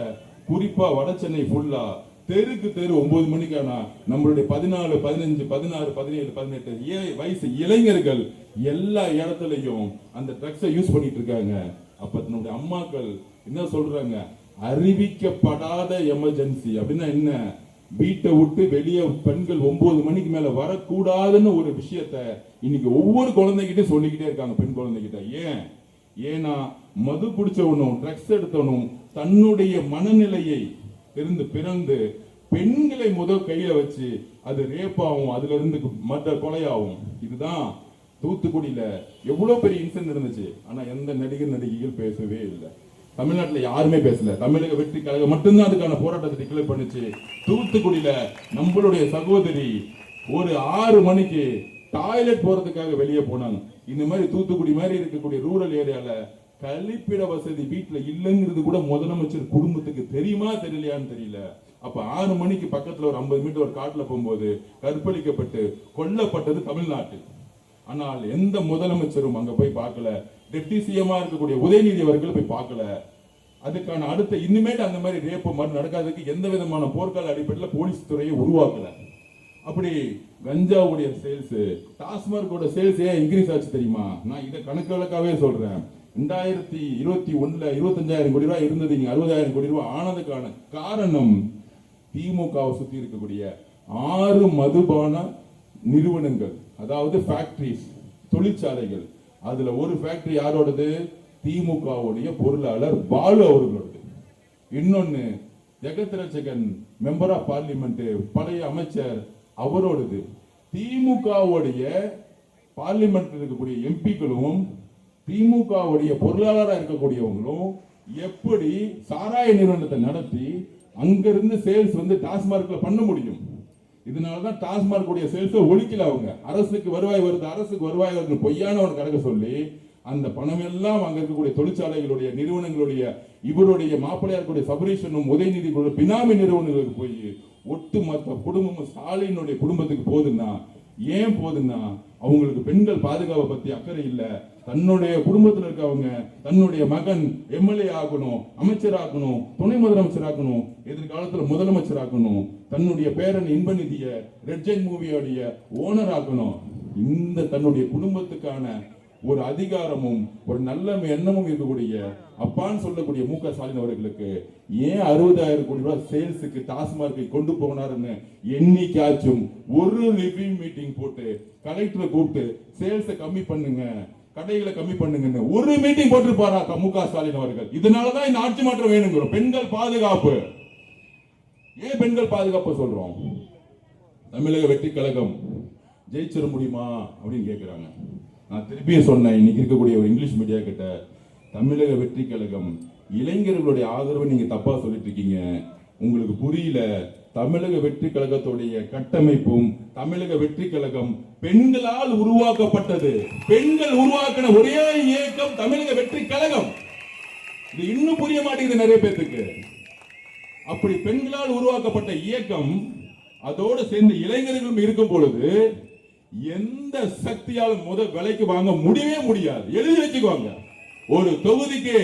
A: குறிப்பா வட சென்னை ஃபுல்லா தெருக்கு தெரு 9 மணிக்கான நம்மளுடைய 14, 15, 16, 17, 18 வயசு இளைஞர்கள் எல்லா இடத்துலயும் அந்த ட்ரக்ஸை யூஸ் பண்ணிட்டு இருக்காங்க. அப்ப நம்முடைய அம்மாக்கள் என்ன சொல்றாங்க? அறிவிக்கப்படாத எமர்ஜென்சி அப்படின்னா என்ன? வீட்டை விட்டு வெளியே பெண்கள் 9 மணிக்கு மேல வரக்கூடாதுன்னு ஒரு விஷயத்த இன்னைக்கு ஒவ்வொரு குழந்தைகிட்ட சொல்லிக்கிட்டே இருக்காங்க, பெண் குழந்தைகிட்ட. ஏன்னா மது குடிச்சவனும் ட்ரக்ஸ் எடுத்தவனும் தன்னுடைய மனநிலையை இருந்து பிறந்து பெண்களை முதல் கையில வச்சு அது ரேப்பாகும், அதுல இருந்து மற்ற கொலையாகும். இதுதான் தூத்துக்குடியில எவ்வளவு பெரிய இன்சிடென்ட் இருந்துச்சு. ஆனா எந்த நடிகர் நடிகைகள் பேசவே இல்லை. தமிழ்நாட்டுல யாருமே பேசல. தமிழக வெற்றி கழகம் மட்டும்தான் அதுக்கான போராட்டத்தை டிக்ளேர் பண்ணுச்சு. தூத்துக்குடியில நம்மளுடைய சகோதரி ஒரு 6 மணிக்கு டாய்லெட் போறதுக்காக வெளியே போனாங்க. இந்த மாதிரி தூத்துக்குடி மாதிரி இருக்கக்கூடிய ரூரல் ஏரியால கழிப்பிட வசதி வீட்டுல இல்லைங்கிறது கூட முதலமைச்சர் குடும்பத்துக்கு தெரியுமா தெரியலையான்னு தெரியல. அப்ப 6 மணிக்கு பக்கத்துல ஒரு 50 மீட்டர் ஒரு காட்டுல போகும்போது கற்பழிக்கப்பட்டு கொல்லப்பட்டது தமிழ்நாட்டு. ஆனால் எந்த முதலமைச்சரும் அங்க போய் பார்க்கல. டெப்டி சிஎம்மா இருக்கக்கூடிய உதயநிதி அவர்கள் போய் பார்க்கல. அதுக்கான அடுத்த இனிமேட்டு அந்த மாதிரி ரேப்பு மாதிரி நடக்காததுக்கு எந்த விதமான போர்க்கால அடிப்படையில் போலீஸ் துறையை உருவாக்கல. அப்படி கஞ்சாவுடைய சேல்ஸ், டாஸ்மார்க்கோட சேல்ஸ் ஏன் இன்க்ரீஸ் ஆச்சு தெரியுமா? நான் இதை கணக்கு வழக்காவே சொல்றேன். 2021 25,000 கோடி ரூபாய் இருந்தது, இங்க 60,000 கோடி ரூபாய் ஆனதுக்கான காரணம் திமுகவை சுத்தி இருக்கக்கூடிய 6 மதுபான நிறுவனங்கள், அதாவது ஃபேக்டரிஸ், தொழிற்சாலைகள். அதுல ஒரு ஃபேக்டரி யாரோடது? திமுகவுடைய பொருளாளர் பாலு அவர்களோடது. இன்னொன்னு ஜெகத்ரட்சகன் மெம்பர் ஆஃப் பார்லிமெண்ட், பழைய அமைச்சர், அவரோடது. திமுகவுடைய பார்லிமெண்ட் இருக்கக்கூடிய எம்பிக்களும் திமுகவுடைய பொருளாளராக இருக்கக்கூடியவங்களும் எப்படி சாராய நிறுவனத்தை நடத்தி அங்கிருந்து சேல்ஸ் வந்து டாஸ்மார்க்ல பண்ண முடியும்? இதனாலதான் டாஸ்மார்க் உடைய சேல்ஸ் ஒழிக்கல. அவங்க அரசுக்கு வருவாய் வருது பொய்யான ஒரு கணக்கு சொல்லி அந்த பணம் எல்லாம் அங்க இருக்கக்கூடிய தொழிற்சாலைகளுடைய நிறுவனங்களுடைய இவருடைய மாப்பிள்ளையாருடைய சபரீஷனும் உதயநிதிகளுடைய பினாமி நிறுவனங்களுக்கு போய் ஒட்டுமொத்த குடும்பமும் ஸ்டாலினுடைய குடும்பத்துக்கு போகுதுன்னா ஏன் போகுதுன்னா அவங்களுக்கு பெண்கள் பாதுகாப்பை பத்தி அக்கறை இல்ல. தன்னுடைய குடும்பத்தில் இருக்கவங்க தன்னுடைய மகன் எம்எல்ஏ ஆகணும், அமைச்சர் ஆகணும், துணை முதலமைச்சர் ஆகணும், எதிர்காலத்தில் முதலமைச்சர் ஆகணும், தன்னுடைய பேரன் இன்பநிதிய ரெட் ஜெயின் மூவியோடைய ஓனர் ஆகணும். இந்த தன்னுடைய குடும்பத்துக்கான ஒரு அதிகாரமும் ஒரு நல்ல எண்ணமும் இருக்கக்கூடிய அப்பான்னு சொல்லக்கூடிய மு க ஸ்டாலின் அவர்களுக்கு ஏன் 60,000 கோடி ரூபாய் சேல்ஸுக்கு டாஸ்மார்க்கை கொண்டு போனாருன்னு என்னைக்காச்சும் ஒரு ரிவ்யூ மீட்டிங் போட்டு கலெக்டரை கூப்பிட்டு சேல்ஸை கம்மி பண்ணுங்க, கடைகளை கம்மி பண்ணுங்க ஒரு மீட்டிங் போட்டிருப்பாரா மு க ஸ்டாலின் அவர்கள்? இதனாலதான் இந்த ஆட்சி மாற்றம் வேணுங்கிறோம். பெண்கள் பாதுகாப்பு. ஏன் பெண்கள் பாதுகாப்பு சொல்றோம்? தமிழக வெற்றி கழகம் ஜெயிச்சிட முடியுமா அப்படின்னு கேட்கிறாங்க. நான் திருப்பியும் சொன்னேன், இன்னைக்கு இருக்கக்கூடிய ஒரு இங்கிலீஷ் மீடியா கிட்ட தமிழக வெற்றி கழகம் இளைஞர்களுடைய ஆதரவை நீங்க தப்பா சொல்லிட்டு இருக்கீங்க, உங்களுக்கு புரியல. தமிழக வெற்றி கழகத்துடைய கட்டமைப்பும் தமிழக வெற்றி கழகம் பெண்களால் உருவாக்கப்பட்டது. பெண்கள் உருவாக்கின ஒரே இயக்கம் தமிழக வெற்றி கழகம். இது இன்னும் புரிய மாட்டேங்குது நிறைய பேருக்கு. அப்படி பெண்களால் உருவாக்கப்பட்ட இயக்கம் அதோடு சேர்ந்து இளைஞர்களும் இருக்கும் பொழுது எந்த சக்தியாலும் முதல் விலைக்கு வாங்க முடியவே முடியாது. எழுதி வச்சுக்குவாங்க. ஒரு தொகுதிக்கு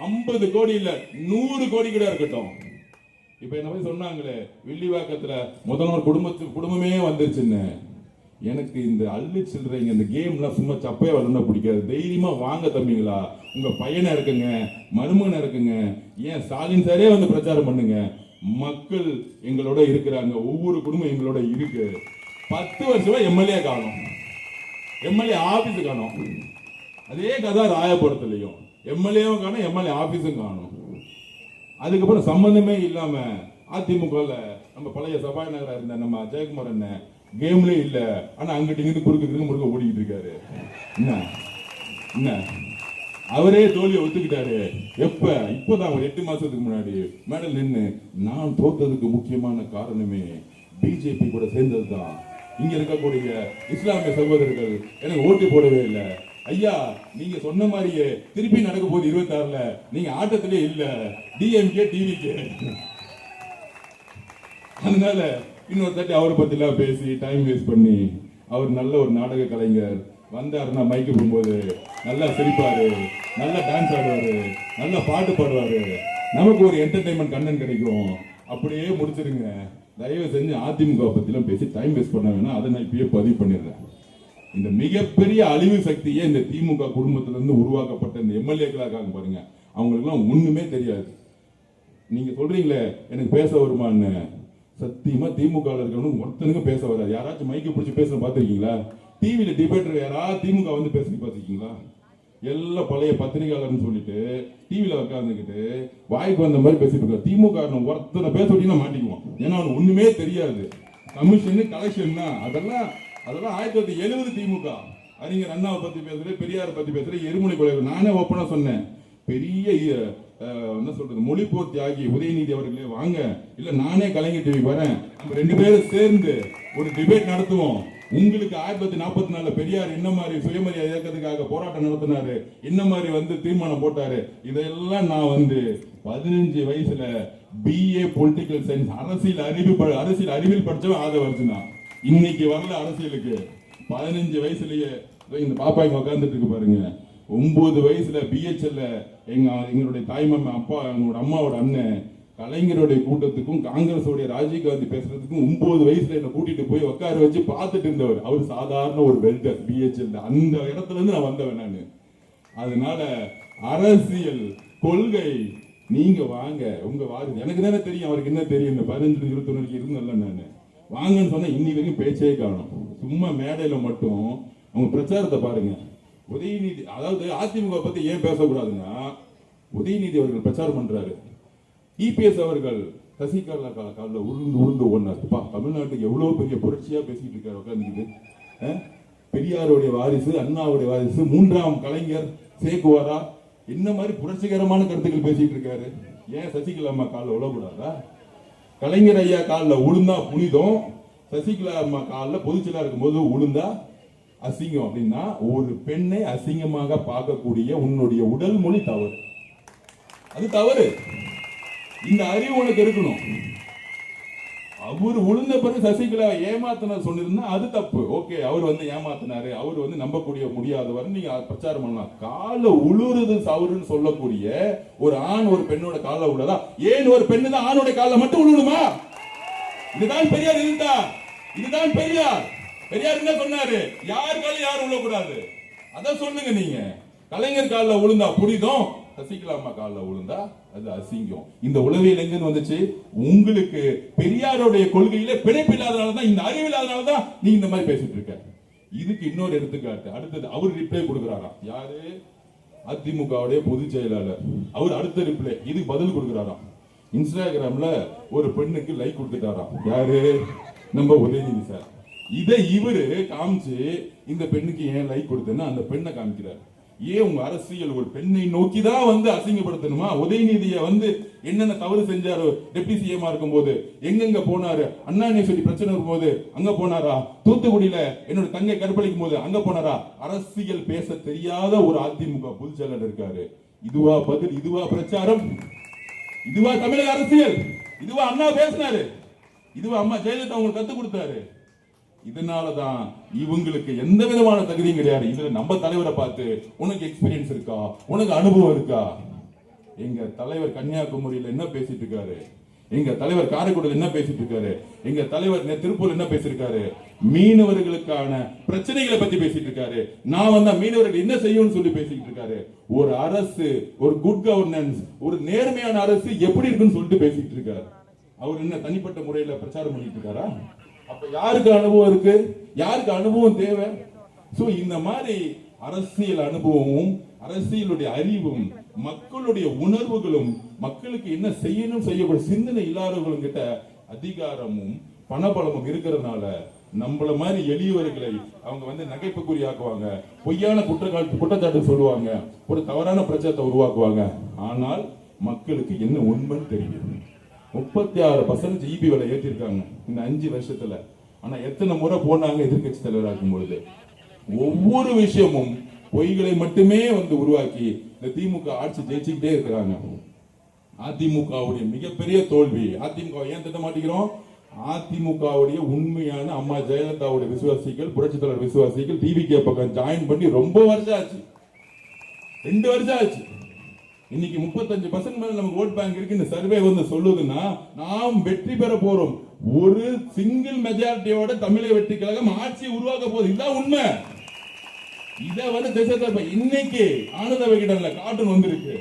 A: 50 கோடி இல்ல 100 கோடி கூட இருக்கட்டும். இப்ப என்ன போய் சொன்னாங்களே வில்லிவாக்கத்துல முதல்வர் குடும்பமே வந்துருச்சுன்னு. எனக்கு இந்த அள்ளி சில்லறைங்க இந்த கேம்லாம் சும்மா சப்பையா வரணும்னா பிடிக்காது. தைரியமா வாங்க தம்பிங்களா, உங்க பையனை இருக்குங்க, மருமகனை இருக்குங்க, ஏன் ஸ்டாலின் சாரே வந்து பிரச்சாரம் பண்ணுங்க. மக்கள் எங்களோட இருக்கிறாங்க, ஒவ்வொரு குடும்பம் எங்களோட இருக்கு. 10 வருஷமா எம்எல்ஏ காணும், எம்எல்ஏ ஆபீஸ் காணும். அதே கதை ராயபுரத்துலயும் எம்எல்ஏவும் காணும், எம்எல்ஏ ஆபீஸும் காணும். அதுக்கப்புறம் சம்பந்தமே இல்லாம அதிமுக நம்ம பழைய சபாநாயகரா இருந்த நம்ம ஜெயக்குமார் அண்ணன் கேம்ல இல்ல, ஆனா அங்கிட்டு இங்கிட்டு குறுக்கு முறுக்க ஓடிக்கிட்டு இருக்காரு. என்ன அவரே தோல்வியை ஒத்துக்கிட்டாரு. இப்பதான் ஒரு 8 மாசத்துக்கு முன்னாடி மேடல் நின்று நான் தோத்ததுக்கு முக்கியமான காரணமே பிஜேபி கூட சேர்ந்ததுதான். இங்க இருக்கக்கூடிய இஸ்லாமிய சகோதரர்கள் எனக்கு ஓட்டு போடவே இல்லை. ஐயா நீங்க சொன்ன மாதிரியே திருப்பி நடக்க போகுது 26ல. நீங்க ஆட்டத்திலே இல்ல, டிஎம்கே டிவிகே. அதனால இன்னொரு தட்டி அவரை பத்தி எல்லாம் பேசி டைம் வேஸ்ட் பண்ணி, அவர் நல்ல ஒரு நாடக கலைஞர், வந்தாருன்னா மைக்கு போகும்போது நல்லா சிரிப்பாரு, நல்லா டான்ஸ் ஆடுவாரு, நல்லா பாட்டு பாடுவாரு, நமக்கு ஒரு என்டர்டைன்மெண்ட் கண்டென்ட் கிடைக்கும். அப்படியே முடிச்சிருங்க. தயவு செஞ்சு அதிமுக பத்திலாம் பேசி டைம் வேஸ்ட் பண்ண வேணாம். அதை நான் இப்பயே பதிவு பண்ணிடுறேன். இந்த மிகப்பெரிய அழிவு சக்தியே இந்த திமுக குடும்பத்திலிருந்து உருவாக்கப்பட்ட இந்த எம்எல்ஏக்களாக பாருங்க, அவங்களுக்குலாம் ஒண்ணுமே தெரியாது. நீங்க சொல்றீங்களே எனக்கு பேச வருமான்னு, சத்தியமா திமுக இருக்கணும் ஒருத்தனுக்கும் பேச வராது. யாராச்சும் மைக்கு பிடிச்சி பேச பார்த்திருக்கீங்களா? டிவியில டிபேட்டர் யாராவது திமுக வந்து பேசி பார்த்திருக்கீங்களா? எல்லாம் பழைய பத்திரிகையாளர்னு சொல்லிட்டு டிவியில உட்காந்துக்கிட்டு வாய்க்கு வந்த மாதிரி பேசிட்டு இருக்க திமுக ஒருத்தனை பேச விட்டீங்கன்னா மாட்டிக்குவோம். ஏன்னா அவனுக்கு ஒண்ணுமே தெரியாது. கமிஷன் கலெக்ஷன் தான் அதெல்லாம் 1970 திமுக. அறிஞர் அண்ணாவை பத்தி பேசுறேன், பெரியாரை பத்தி பேசுறேன், எருமுனை கொலை. நானே ஓப்பனா சொன்னேன், பெரிய என்ன சொல்றது மொழிப்போர் தியாகி உதயநிதி அவர்களே வாங்க, இல்ல நானே கலைஞர் டிவி வரேன், நம்ம 2 பேரும் சேர்ந்து ஒரு டிபேட் நடத்துவோம். உங்களுக்கு 1944 பெரியார் என்ன மாதிரி சுயமரியாதை இயக்கத்துக்காக போராட்டம் நடத்தினாரு, என்ன மாதிரி வந்து தீர்மானம் போட்டாரு, இதெல்லாம் நான் வந்து 15 வயசுல BA பொலிட்டிக்கல் சயின்ஸ் அரசியல் அறிவியல் படிச்சவன் ஆதவர்ஜுனா. இன்னைக்கு வரல அரசியலுக்கு. 15 வயசுலயே இந்த பாப்பா இங்க உட்கார்ந்துட்டு இருக்கு பாருங்க. 9 வயசுல BHL எங்களுடைய தாய்மாமா அப்பா எங்களோட அம்மாவோட அண்ணன் கலைஞருடைய கூட்டத்துக்கும் காங்கிரஸோடைய ராஜீவ்காந்தி பேசுறதுக்கும் 9 வயசுல என்ன கூட்டிட்டு போய் உட்கார வச்சு பார்த்துட்டு இருந்தவர். அவர் சாதாரண ஒரு வெல்டர் BHL. அந்த இடத்துல இருந்து நான் வந்தவன் நானு. அதனால அரசியல் கொள்கை நீங்க வாங்க, உங்க வாரிசு எனக்கு தானே தெரியும், அவருக்கு என்ன தெரியும். 15 21 இருந்தல்ல நானு. வாங்கன்னு சொன்னா இன்னி வரைக்கும் பேச்சே காணும். சும்மா மேடையில மட்டும் அவங்க பிரச்சாரத்தை பாருங்க. உதயநிதி அதாவது அதிமுக பத்தி ஏன் பேசக்கூடாதுன்னா, உதயநிதி அவர்கள் பிரச்சாரம் பண்றாரு, EPS அவர்கள் சசிகலா காலில் உருண்டு உருண்டு ஓடினாருப்பா. தமிழ்நாட்டுக்கு எவ்வளவு பெரிய புரட்சியா பேசிட்டு இருக்காரு உட்காந்துக்கிட்டு. பெரியாருடைய வாரிசு, அண்ணாவுடைய வாரிசு, மூன்றாம் கலைஞர் சேகுவாரா, என்ன மாதிரி புரட்சிகரமான கருத்துக்கள் பேசிட்டு இருக்காரு. ஏன் சசிகலா அம்மா காலில் விழக்கூடாதா? கலைஞர் ஐயா காலில் உளுந்தா புனிதம், சசிகலா அம்மா காலில் பொதுச்செயலா இருக்கும்போது உளுந்தா அசிங்கம். அப்படின்னா ஒரு பெண்ணை அசிங்கமாக பார்க்கக்கூடிய உன்னுடைய உடல் மொழி தவறு, அது தவறு. இந்த அறிவு உனக்கு இருக்கணும். அவர் உளுந்த பிறகு சசிகலா ஏமாத்தினார் சொன்னிருந்தா அது தப்பு. ஓகே, அவர் வந்து ஏமாத்தினாரு, அவர் வந்து நம்பக்கூடிய முடியாதவர், நீங்க பிரச்சாரம் பண்ணலாம். கால உழுறது சவறுன்னு சொல்லக்கூடிய ஒரு ஆண் ஒரு பெண்ணோட கால உள்ளதா? ஏன் ஒரு பெண்ணு தான் ஆணோட கால மட்டும் உழுணுமா? இதுதான் பெரியார் இருந்தா, இதுதான் பெரியார். பெரியார் என்ன சொன்னாரு? யார் கால யாரும் உழக்கூடாது, அதான் சொல்லுங்க. நீங்க கலைஞர் காலில் விழுந்தா புரிதும், சசிகலா அம்மா காலில் விழுந்தா அது அசிங்கம். இந்த உளவியல் எங்க வந்துச்சு? உங்களுக்கு பெரியாருடைய கொள்கையில பிழைப்பு இல்லாதனாலதான், இந்த அறிவு இல்லாதனாலதான் நீ இந்த மாதிரி பேசிட்டு இருக்க. இதுக்கு இன்னொரு எடுத்துக்காட்டு. அடுத்தது அவர் ரிப்ளை கொடுக்கிறாராம். யாரு? அதிமுகவுடைய பொதுச் செயலாளர். அவர் அடுத்த ரிப்ளை இதுக்கு பதில் கொடுக்கிறாராம். இன்ஸ்டாகிராம்ல ஒரு பெண்ணுக்கு லைக் கொடுத்துட்டாராம். யாரு? நம்ம உதயநிதி சார். இதை இவரு காமிச்சு இந்த பெண்ணுக்கு ஏன் லைக் கொடுத்தேன்னு அந்த பெண்ணை காமிக்கிறார். ஏன் உங்க அரசியல் ஒரு பெண்ணை நோக்கி தான் வந்து அசிங்கப்படுத்தணுமா? உதயநிதியை வந்து என்னென்ன தவறு செஞ்சாரு, டெப்டி சிஎம் இருக்கும் போது எங்கெங்க போனாரு, அண்ணா யூனிவர்சிட்டி பிரச்சனை இருக்கும் போது அங்க போனாரா, தூத்துக்குடியில என்னோட தங்கை கற்பழிக்கும் போது அங்க போனாரா? அரசியல் பேச தெரியாத ஒரு அதிமுக பொதுச் செயலர் இருக்காரு. இதுவா பதில்? இதுவா பிரச்சாரம்? இதுவா தமிழக அரசியல்? இதுவா அண்ணா பேசினாரு? இதுவா அம்மா ஜெயலலிதா உங்களுக்கு கத்து கொடுத்தாரு? இதனாலதான் இவங்களுக்கு எந்த விதமான தகுதியும் கிடையாது. இதுல நம்ம தலைவரை பார்த்து உனக்கு எக்ஸ்பீரியன்ஸ் இருக்கா, உனக்கு அனுபவம் இருக்கா? எங்க தலைவர் கன்னியாகுமரியில என்ன பேசிட்டு இருக்காரு, எங்க தலைவர் காரைக்குடியில் என்ன பேசிட்டு இருக்காரு, எங்க தலைவர் திருப்பூர் என்ன பேசிருக்காரு? மீனவர்களுக்கான பிரச்சனைகளை பத்தி பேசிட்டு இருக்காரு. நான் வந்தா மீனவர்கள் என்ன செய்யும் சொல்லி பேசிட்டு இருக்காரு. ஒரு அரசு, ஒரு குட் கவர்னன்ஸ், ஒரு நேர்மையான அரசு எப்படி இருக்குன்னு சொல்லிட்டு பேசிட்டு இருக்காரு. அவர் என்ன தனிப்பட்ட முறையில பிரச்சாரம் பண்ணிட்டு இருக்காரா? அப்ப யாருக்கு அனுபவம் இருக்கு, யாருக்கு அனுபவம் தேவை? சோ இந்த மாதிரி அரசியல் அனுபவமும் அரசியலுடைய அறிவும் மக்களுடைய உணர்வுகளும் மக்களுக்கு என்ன செய்யணும் செய்யக்கூடிய சிந்தனை இல்லாதவர்களும் கிட்ட அதிகாரமும் பணபலமும் இருக்கிறதுனால நம்மள மாதிரி எளியவர்களை அவங்க வந்து நகைப்புக்குரியாக்குவாங்க, பொய்யான குற்றச்சாட்டு சொல்லுவாங்க, ஒரு தவறான பிரச்சாரத்தை உருவாக்குவாங்க. ஆனால் மக்களுக்கு என்ன உண்மைன்னு தெரியும். 36% ஜிபி விலை ஏற்றிருக்காங்க இந்த 5 வருஷத்துல. ஆனா எத்தனை முறை போனாங்க எதிர்கட்சி தலைவராக இருக்கும் பொழுது? ஒவ்வொரு விஷயமும் பொய்களை மட்டுமே வந்து உருவாக்கி இந்த திமுக ஆட்சி ஜெயிச்சுக்கிட்டே இருக்கிறாங்க. அதிமுகவுடைய மிகப்பெரிய தோல்வி. அதிமுக ஏன் திட்ட மாட்டேங்கிறோம்? அதிமுகவுடைய உண்மையான அம்மா ஜெயலலிதாவுடைய விசுவாசிகள், புரட்சி தலைவர் விசுவாசிகள் டிவிகே பக்கம் ஜாயின் பண்ணி ரொம்ப வருஷம் ஆச்சு, 2 வருஷம் ஆச்சு. இன்னைக்கு 35% மேல நமக்கு ஓட் பேங்க் இருக்கு. இந்த சர்வே வந்து சொல்லுதுன்னா நாம் வெற்றி பெற போறோம். ஒரு சிங்கிள் மெஜாரிட்டியோட தமிழக வெற்றி கழகம் ஆட்சியை உருவாக்க போகுது. இதுதான் உண்மை. இத வந்து திசை இன்னைக்கு ஆனந்த விகடன்ல கார்ட்டூன் வந்திருக்கு.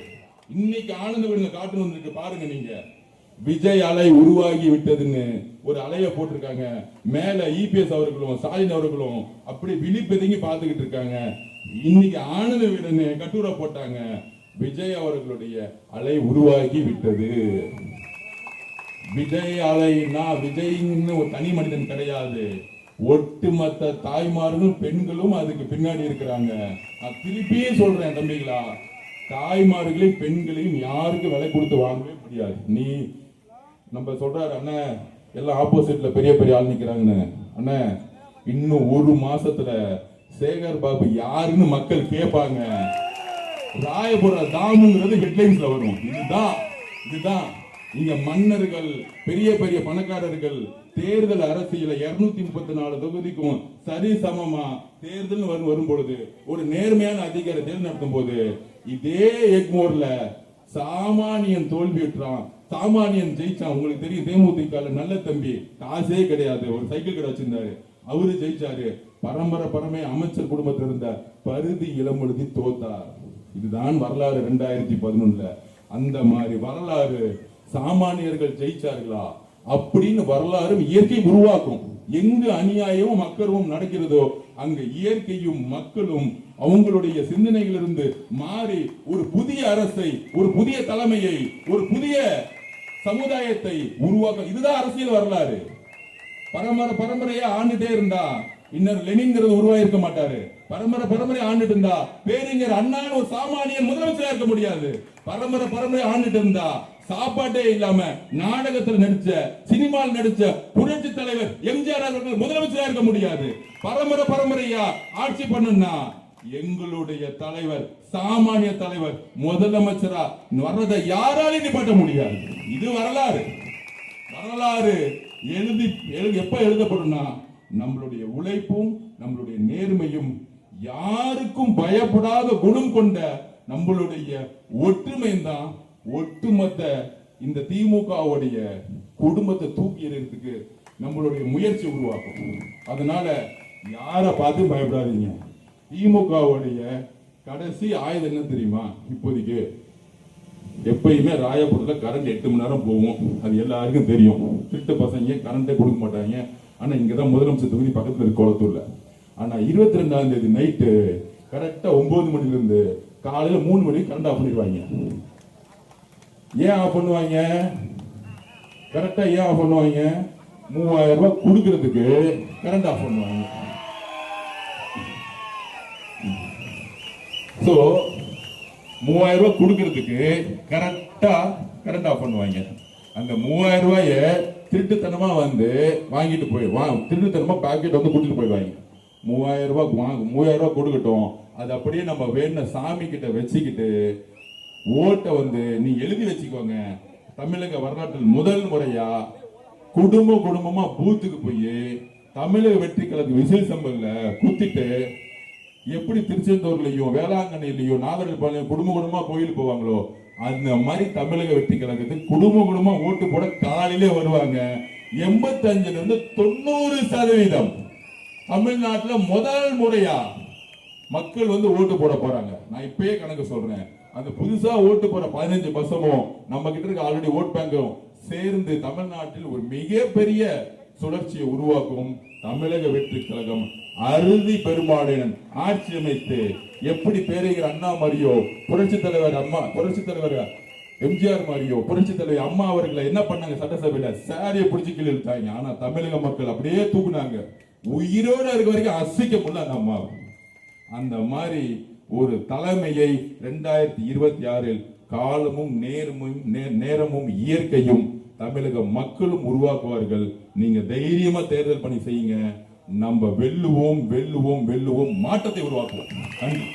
A: இன்னைக்கு ஆனந்த விகடன்ல கார்ட்டூன் வந்திருக்கு, பாருங்க நீங்க. விஜய் அலை உருவாகி விட்டதுன்னு ஒரு அலைய போட்டிருக்காங்க. மேல இபிஎஸ் அவர்களும் ஸ்டாலின் அவர்களும் அப்படி விழிப்பெதுங்கி பார்த்துக்கிட்டு இருக்காங்க. இன்னைக்கு ஆனந்த விகடன் கட்டுரை போட்டாங்க, விஜய் அவர்களுடைய அலை உருவாகி விட்டது. விஜய் அலைனா விஜய்ன்னு ஒரு தனி மனிதன் கிடையாது, ஒட்டுமொத்த தாய்மார்களும் பெண்களும் அதுக்கு பின்னாடி இருக்கிறாங்க. நான் திருப்பியே சொல்றேன் தம்பிகளா, தாய்மார்களையும் பெண்களையும் யாருக்கு விலை கொடுத்து வாங்கவே முடியாது. நீ நம்ம சொல்றாரு அண்ணன் எல்லாம் ஆப்போசிட்ல பெரிய பெரிய ஆள் நிக்கிறாங்கன்னு. அண்ணன் இன்னும் 1 மாசத்துல சேகர் பாபு யாருன்னு மக்கள் கேட்பாங்க. ராயபுர தாமுங்கிறது ஹெட்லைன்ஸ்ல வரும். இதுதான் இங்க மன்னர்கள், பெரிய பெரிய பணக்காரர்கள் தேர்தல் அரசியல 234 தொகுதிக்கும் சரி சமமா தேர்தல் வரும் பொழுது, ஒரு நேர்மையான அதிகார தேர்தல் நடத்தும் போது இதே எக்மோர்ல சாமானியன் தோல்வியுற்றான், சாமானியன் ஜெயிச்சான். உங்களுக்கு தெரியும், தேமுதிக நல்ல தம்பி, காசே கிடையாது, ஒரு சைக்கிள் கடை வச்சிருந்தாரு, அவரு ஜெயிச்சாரு. பரம்பரை அமைச்சர் குடும்பத்தில் இருந்த பருதி இளம்பழுதி தோத்தார். இதுதான் வரலாறு 2011. அந்த மாதிரி வரலாறு சாமானியர்கள் ஜெயிச்சார்களா அப்படின்னு வரலாறு இயற்கை உருவாக்கும். எங்கு அநியாயமும் அக்கிரமும் நடக்கிறதோ அங்கு இயற்கையும் மக்களும் அவங்களுடைய சிந்தனைகளிலிருந்து மாறி ஒரு புதிய அரசை, ஒரு புதிய தலைமையை, ஒரு புதிய சமுதாயத்தை உருவாக்க. இதுதான் அரசியல் வரலாறு. பரம்பரையா ஆண்டுட்டே இருந்தா இன்னொரு லெனின்ங்கிறது உருவாயிருக்க மாட்டாரு. பரம்பரை ஆண்டுட்டு இருந்தா பேரிஞர் அண்ணான்னு ஒரு சாமானியன் முதலமைச்சரா இருக்க முடியாது. பரம்பரை ஆண்டுட்டு இருந்தா சாப்பாட்டே இல்லாம நாடகத்தில் நடிச்ச, சினிமாவில் நடிச்ச புரட்சி தலைவர் எம்ஜிஆர் அவர்கள் முதலமைச்சரா இருக்க முடியாது. பரம்பரையா ஆட்சி பண்ணுனா எங்களுடைய தலைவர், சாமானிய தலைவர் முதலமைச்சரா வர்றதை யாராலையும் நிப்பாட்ட முடியாது. இது வரலாறு. எப்ப எழுதப்படும்னா நம்மளுடைய உழைப்பும் நம்மளுடைய நேர்மையும் யாருக்கும் பயப்படாத குணம் கொண்ட நம்மளுடைய ஒற்றுமை தான் ஒட்டுமொத்த இந்த திமுகவுடைய குடும்பத்தை தூக்கி எறியறதுக்கு நம்மளுடைய முயற்சி உருவாக்கும். அதனால யாரை பார்த்து பயப்படாதீங்க. திமுகவுடைய கடைசி ஆயுதம் என்ன தெரியுமா? இப்போதைக்கு எப்பயுமே ராயபுரத்தில் கரண்ட் 8 மணி நேரம் போகும். அது எல்லாருக்கும் தெரியும். திருட்டு பசங்க கரண்டே கொடுக்க மாட்டாங்க. ஆனா இங்கதான் முதலமைச்சர் தொகுதி பக்கத்துல இருக்கு கோலத்தூர்ல. ஆனா 22ஆம் தேதி நைட்டு கரெக்டா 9 மணில இருந்து காலையில 3 மணிக்கு கரண்ட் ஆஃப் பண்ணிடுவாங்க. ஏன் ஆஃப் பண்ணுவாங்க? கரெக்டா ஏன் ஆஃப் பண்ணுவாங்க? 3000 ரூபாய் கொடுக்கறதுக்கு கரண்ட் ஆஃப் பண்ணுவாங்க. சோ 3000 ரூபாய் கொடுக்கறதுக்கு கரெக்டா கரண்ட் ஆஃப் பண்ணுவாங்க. அந்த 3000 ரூபாய திருட்டுத்தனமா வந்து வாங்கிட்டு திருட்டுத்தனமா பாக்கெட் வந்து கூட்டிட்டு போயிடுவாங்க. 3000 ரூபாய் கொடுக்கட்டும், அது அப்படியே நம்ம வேண சாமி கிட்ட வச்சுக்கிட்டு ஓட்டை வந்து நீ எழுதி வச்சுக்கோங்க. தமிழக வரலாற்றில் முதல் முறையா குடும்பமா பூத்துக்கு போய் தமிழக வெற்றி கழக விசில் சம்பல்ல குத்திட்டு, எப்படி திருச்செந்தூர்லயும் வேளாங்கண்ணிலையும் நாகர்பாளையம் குடும்பமா கோயில் போவாங்களோ அந்த மாதிரி தமிழக வெற்றி கழகத்துக்கு குடும்பமா ஓட்டு போட காலையிலே வருவாங்க. 85ல இருந்து 90% தமிழ்நாட்டுல முதல் முறையா மக்கள் வந்து ஓட்டு போட போறாங்க. நான் இப்பயே கணக்கு சொல்றேன். அந்த புதுசா ஓட்டு போற 15% நம்ம கிட்ட இருக்க ஆல்ரெடி ஓட் பேங்கும் சேர்ந்து தமிழ்நாட்டில் ஒரு மிகப்பெரிய சுழற்சியை உருவாக்கும். தமிழக வெற்றி கழகம் அறுதி பெரும்பாலுடன் ஆட்சி அமைத்து, எப்படி பேரையர் அண்ணா மாதிரியோ, புரட்சி தலைவர் எம்ஜிஆர் மாதிரியோ, புரட்சி தலைவர் அம்மா அவர்களை என்ன பண்ணாங்க? சட்டசபையில சாரியை பிடிச்சி கீழே இழுத்தாங்க. ஆனா தமிழக மக்கள் அப்படியே தூக்குனாங்க. உயிரோட இருக்க வரைக்கும் அசைக்க முடியல அந்த அம்மா. அந்த மாதிரி ஒரு தலைமையை 2026 காலமும் நேரமும் இயற்கையும் தமிழக மக்களும் உருவாக்குவார்கள். நீங்க தைரியமா தேர்தல் பண்ணி செய்யுங்க. நம்ம வெல்லுவோம், மாற்றத்தை உருவாக்குவோம். நன்றி.